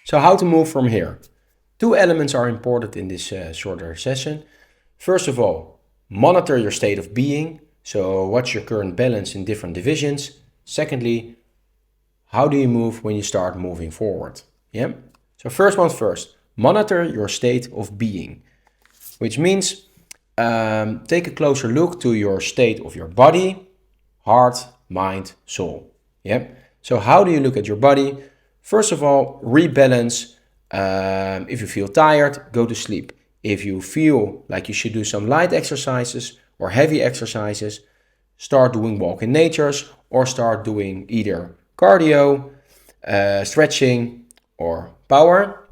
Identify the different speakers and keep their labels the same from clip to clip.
Speaker 1: So how to move from here? Two elements are important in this shorter session. First of all, monitor your state of being. So what's your current balance in different divisions? Secondly, how do you move when you start moving forward? Yeah. So first one's first, monitor your state of being, which means take a closer look to your state of your body, heart, mind, soul. Yeah. So how do you look at your body? First of all, rebalance. If you feel tired, go to sleep. If you feel like you should do some light exercises or heavy exercises, start doing walk in natures or start doing either cardio, stretching, or power.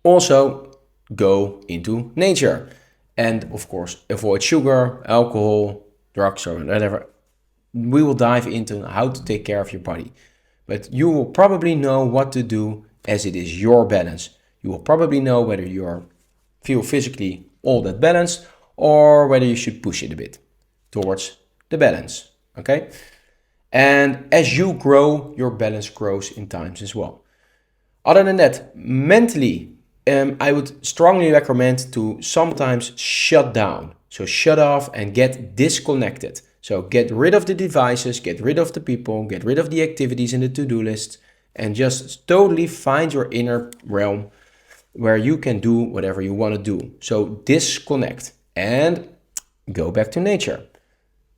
Speaker 1: Also, go into nature. And of course, avoid sugar, alcohol, drugs, or whatever. We will dive into how to take care of your body. But you will probably know what to do as it is your balance. You will probably know whether you feel physically all that balanced or whether you should push it a bit towards the balance. Okay? And as you grow, your balance grows in times as well. Other than that, mentally, I would strongly recommend to sometimes shut down. So shut off and get disconnected. So get rid of the devices, get rid of the people, get rid of the activities in the to-do list, and just totally find your inner realm where you can do whatever you want to do. So disconnect and go back to nature.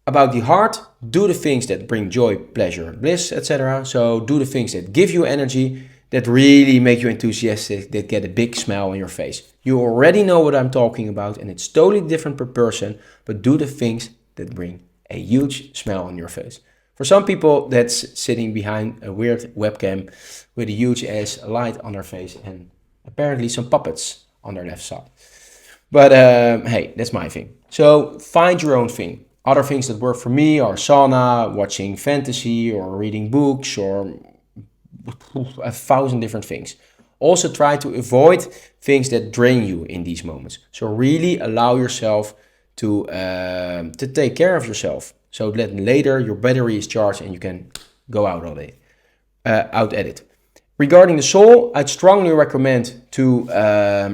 Speaker 1: About the heart, do the things that bring joy, pleasure, bliss, etc. So do the things that give you energy, that really make you enthusiastic, that get a big smile on your face. You already know what I'm talking about, and it's totally different per person, but do the things that bring a huge smile on your face. For some people, that's sitting behind a weird webcam with a huge ass light on their face and apparently some puppets on their left side. But hey, that's my thing. So find your own thing. Other things that work for me are sauna, watching fantasy, or reading books, or 1,000 different things. Also try to avoid things that drain you in these moments. So really allow yourself to take care of yourself, so that later your battery is charged and you can go out at it. Regarding the soul, I'd strongly recommend to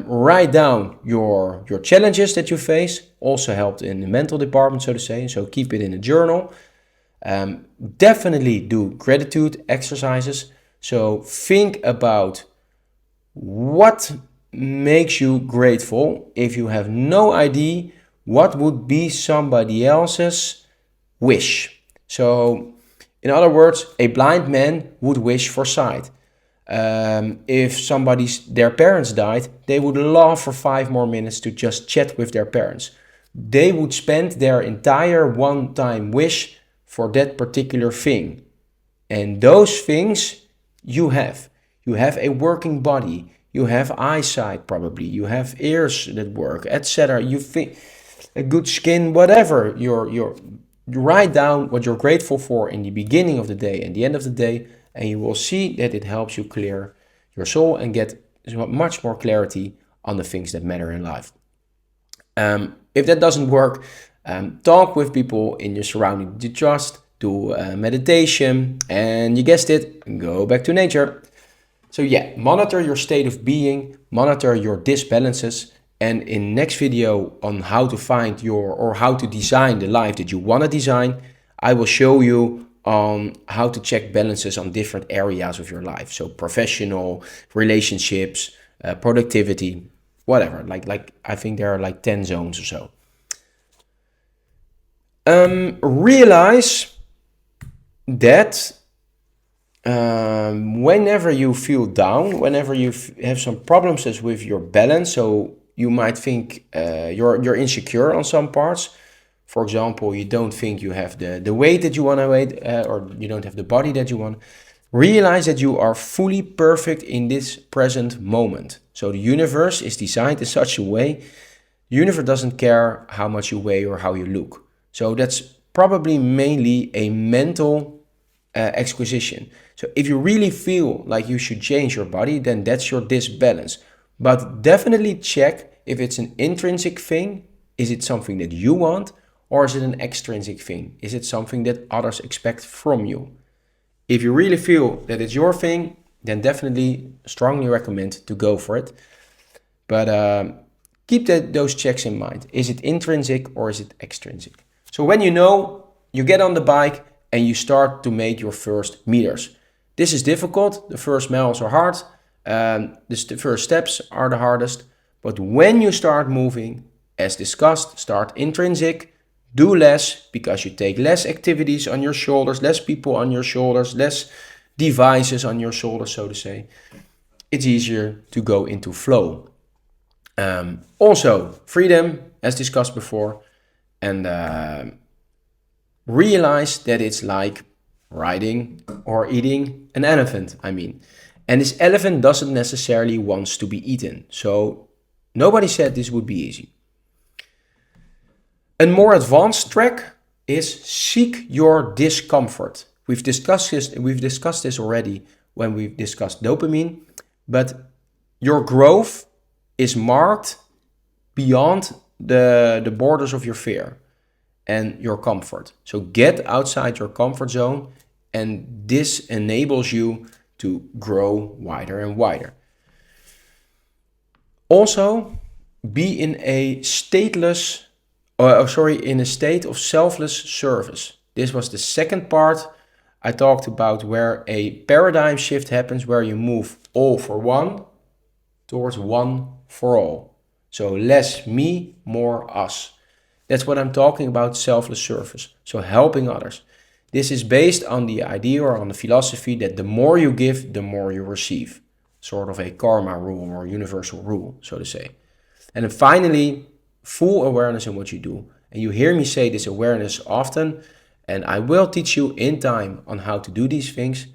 Speaker 1: write down your challenges that you face. Also helped in the mental department, so to say. So keep it in a journal. Definitely do gratitude exercises. So think about what makes you grateful. If you have no idea, what would be somebody else's wish? So, in other words, a blind man would wish for sight. If their parents died, they would love for 5 more minutes to just chat with their parents. They would spend their entire one-time wish for that particular thing. And those things you have. You have a working body. You have eyesight probably. You have ears that work, etc. You think a good skin, whatever. You write down what you're grateful for in the beginning of the day and the end of the day, and you will see that it helps you clear your soul and get much more clarity on the things that matter in life. If that doesn't work, talk with people in your surrounding that you trust, do meditation, and you guessed it, go back to nature. So yeah, monitor your state of being, monitor your disbalances, and in next video on how to find how to design the life that you want to design, I will show you on how to check balances on different areas of your life. So professional, relationships, productivity, whatever. Like I think there are like 10 zones or so. Realize that whenever you feel down, whenever you have some problems with your balance, so you might think you're insecure on some parts. For example, you don't think you have the weight that you want to weight, or you don't have the body that you want. Realize that you are fully perfect in this present moment. So the universe is designed in such a way, the universe doesn't care how much you weigh or how you look. So that's probably mainly a mental acquisition. So if you really feel like you should change your body, then that's your disbalance. But definitely check if it's an intrinsic thing. Is it something that you want? Or is it an extrinsic thing? Is it something that others expect from you? If you really feel that it's your thing, then definitely strongly recommend to go for it. But keep those checks in mind. Is it intrinsic or is it extrinsic? So when you know, you get on the bike and you start to make your first meters. This is difficult. The first miles are hard. The first steps are the hardest. But when you start moving, as discussed, start intrinsic, do less because you take less activities on your shoulders, less people on your shoulders, less devices on your shoulders, so to say. It's easier to go into flow. Also, freedom, as discussed before, and realize that it's like riding or eating an elephant, And this elephant doesn't necessarily want to be eaten. So nobody said this would be easy. A more advanced track is seek your discomfort. We've discussed this already when we've discussed dopamine, but your growth is marked beyond the borders of your fear and your comfort. So get outside your comfort zone, and this enables you to grow wider and wider. Also, be in a state of selfless service. This was the second part I talked about, where a paradigm shift happens, where you move all for one towards one for all. So less me, more us. That's what I'm talking about, selfless service. So helping others. This is based on the idea or on the philosophy that the more you give, the more you receive. Sort of a karma rule or universal rule, so to say. And then finally, full awareness in what you do. And you hear me say this awareness often, and I will teach you in time on how to do these things.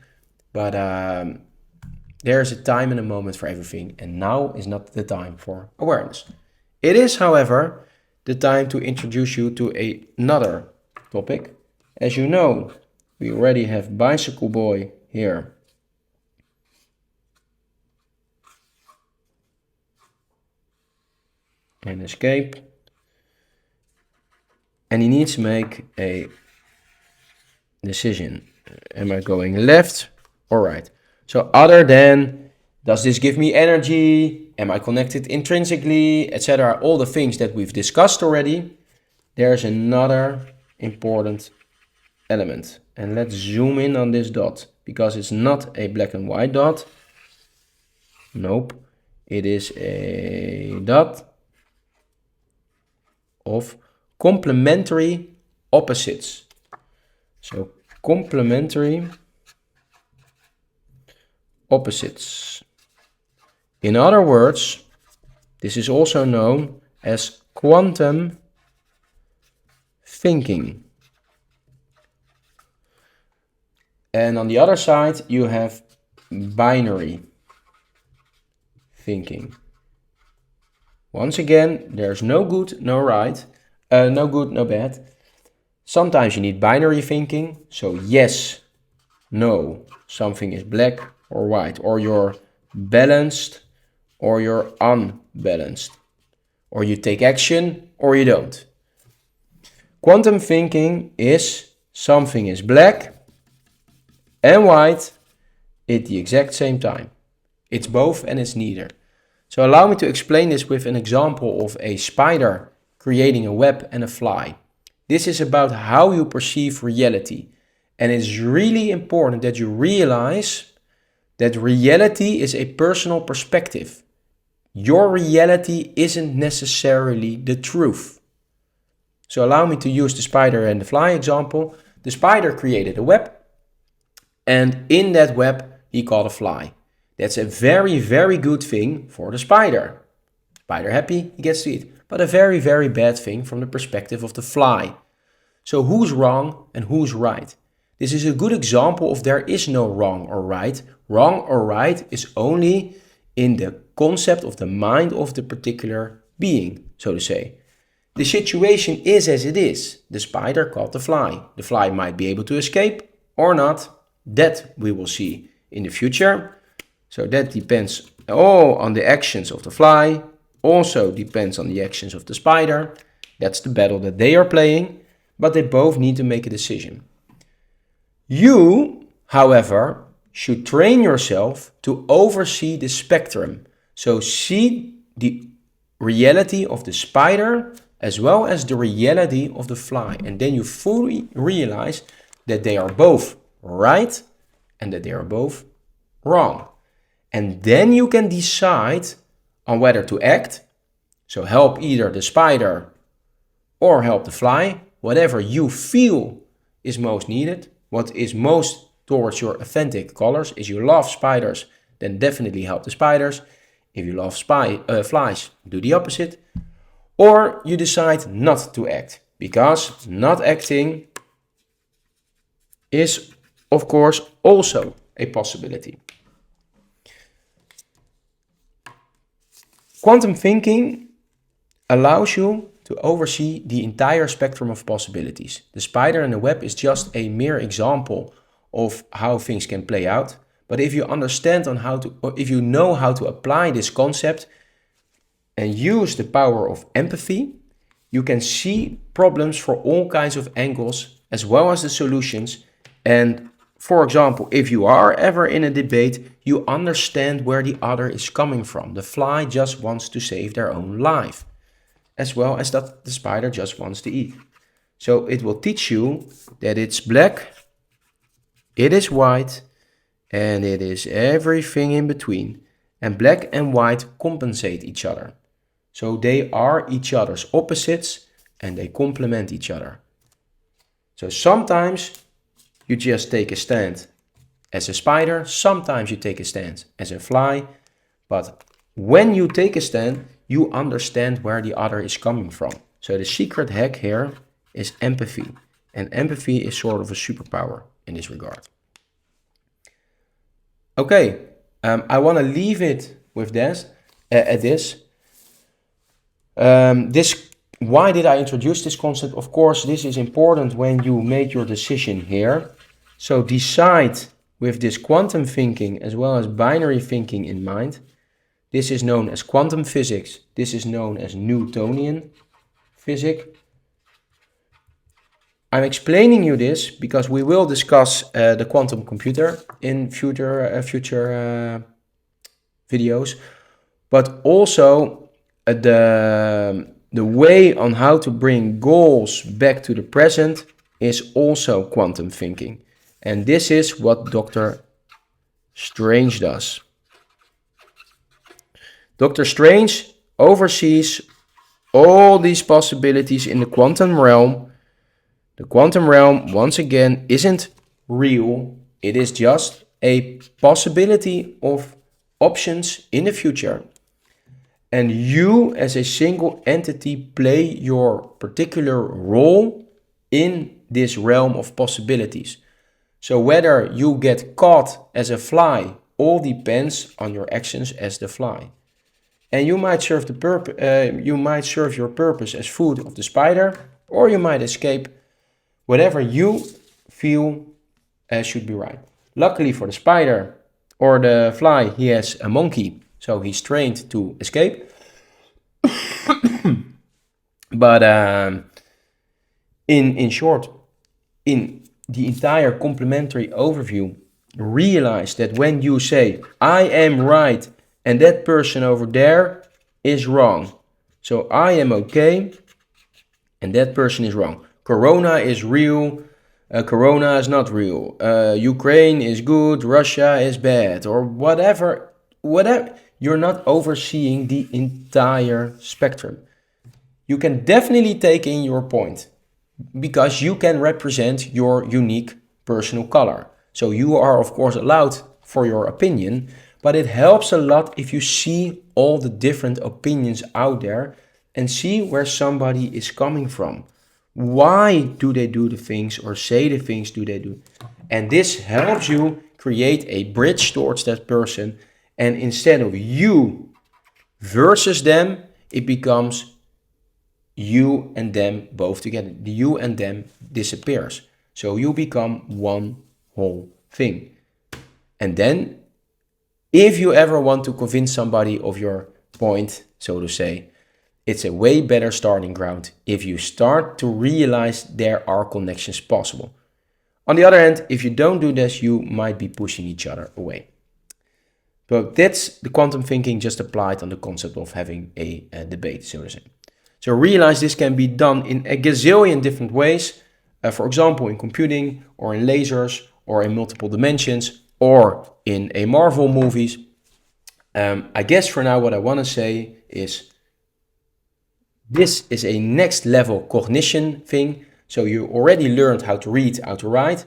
Speaker 1: But there's a time and a moment for everything, and now is not the time for awareness. It is, however, the time to introduce you to another topic. As you know, we already have Bicycle Boy here. And escape. And he needs to make a decision. Am I going left or right? So other than, does this give me energy? Am I connected intrinsically, etc.? All the things that we've discussed already. There's another important element. And let's zoom in on this dot, because it's not a black and white dot. Nope. It is a dot of complementary opposites. So complementary opposites. In other words, this is also known as quantum thinking. And on the other side, you have binary thinking. Once again, there's no good, no right, no good, no bad. Sometimes you need binary thinking, so yes, no, something is black or white, or you're balanced or you're unbalanced, or you take action or you don't. Quantum thinking is something is black and white at the exact same time. It's both and it's neither. So allow me to explain this with an example of a spider creating a web and a fly. This is about how you perceive reality. And it's really important that you realize that reality is a personal perspective. Your reality isn't necessarily the truth. So allow me to use the spider and the fly example. The spider created a web, and in that web he caught a fly. That's a very, very good thing for the spider. Spider happy, he gets to eat. But a very, very bad thing from the perspective of the fly. So who's wrong and who's right? This is a good example of there is no wrong or right. Wrong or right is only in the concept of the mind of the particular being, so to say. The situation is as it is. The spider caught the fly. The fly might be able to escape or not. That we will see in the future. So that depends all on the actions of the fly, also depends on the actions of the spider. That's the battle that they are playing, but they both need to make a decision. You, however, should train yourself to oversee the spectrum. So see the reality of the spider as well as the reality of the fly. And then you fully realize that they are both right and that they are both wrong. And then you can decide on whether to act. So help either the spider or help the fly, whatever you feel is most needed. What is most towards your authentic colors. If you love spiders, then definitely help the spiders. If you love flies, do the opposite. Or you decide not to act, because not acting is, of course, also a possibility. Quantum thinking allows you to oversee the entire spectrum of possibilities. The spider in the web is just a mere example of how things can play out. But if you understand on how to, or if you know how to apply this concept and use the power of empathy, you can see problems for all kinds of angles as well as the solutions. And for example, if you are ever in a debate, you understand where the other is coming from. The fly just wants to save their own life, as well as that the spider just wants to eat. So it will teach you that it's black, it is white, and it is everything in between. And black and white compensate each other. So they are each other's opposites and they complement each other. So sometimes you just take a stand as a spider, sometimes you take a stand as a fly, but when you take a stand, you understand where the other is coming from. So the secret hack here is empathy, and empathy is sort of a superpower in this regard. Okay, I want to leave it with this. Why did I introduce this concept? Of course, this is important when you make your decision here. So decide with this quantum thinking as well as binary thinking in mind. This is known as quantum physics. This is known as Newtonian physics. I'm explaining you this because we will discuss the quantum computer in future videos, but also the way on how to bring goals back to the present is also quantum thinking. And this is what Dr. Strange does. Dr. Strange oversees all these possibilities in the quantum realm. The quantum realm, once again, isn't real. It is just a possibility of options in the future. And you, as a single entity, play your particular role in this realm of possibilities. So whether you get caught as a fly all depends on your actions as the fly. And you might serve your purpose as food of the spider, or you might escape. Whatever you feel should be right. Luckily for the spider or the fly, he has a monkey, so he's trained to escape. But in short, in the entire complementary overview, realize that when you say, I am right and that person over there is wrong. So I am okay and that person is wrong. Corona is real, Corona is not real, Ukraine is good, Russia is bad, or whatever. You're not overseeing the entire spectrum. You can definitely take in your point because you can represent your unique personal color. So you are, of course, allowed for your opinion, but it helps a lot if you see all the different opinions out there and see where somebody is coming from. Why do they do the things or say the things do they do? And this helps you create a bridge towards that person. And instead of you versus them, it becomes you and them both together. The you and them disappears. So you become one whole thing. And then if you ever want to convince somebody of your point, so to say, it's a way better starting ground if you start to realize there are connections possible. On the other hand, if you don't do this, you might be pushing each other away. So that's the quantum thinking just applied on the concept of having a debate, so to say. So realize this can be done in a gazillion different ways. For example, in computing, or in lasers, or in multiple dimensions, or in a Marvel movies. I guess for now what I want to say is this is a next level cognition thing. So you already learned how to read, how to write.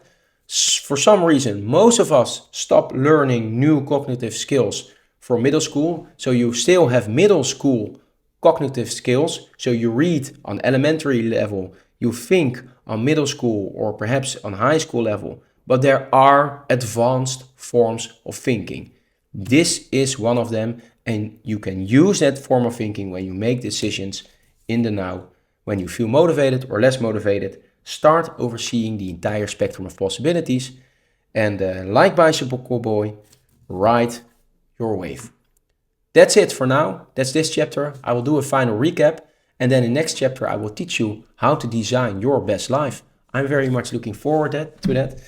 Speaker 1: For some reason, most of us stop learning new cognitive skills from middle school. So you still have middle school cognitive skills. So you read on elementary level, you think on middle school or perhaps on high school level, but there are advanced forms of thinking. This is one of them, and you can use that form of thinking when you make decisions in the now, when you feel motivated or less motivated. Start overseeing the entire spectrum of possibilities, and like Bicycle Cowboy, ride your wave. That's it for now. That's this chapter. I will do a final recap, and then in the next chapter I will teach you how to design your best life. I'm very much looking forward to that.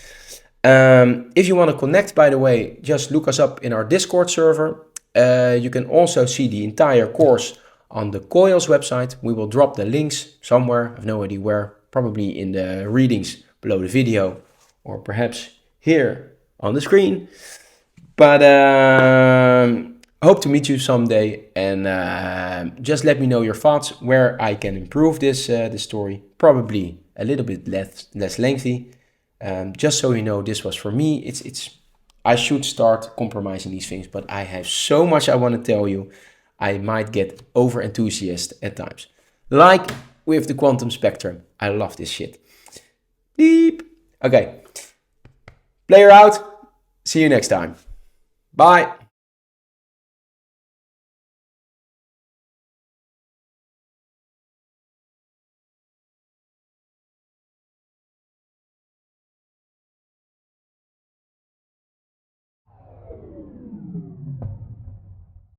Speaker 1: If you want to connect, by the way, just look us up in our Discord server. You can also see the entire course on the Coils website. We will drop the links somewhere. I have no idea where. Probably in the readings below the video, or perhaps here on the screen. But hope to meet you someday, and just let me know your thoughts where I can improve this story. Probably a little bit less lengthy. Just so you know, this was for me. I should start compromising these things, but I have so much I want to tell you. I might get over enthusiastic at times. Like with the quantum spectrum. I love this shit. Beep. Okay. Player out. See you next time. Bye.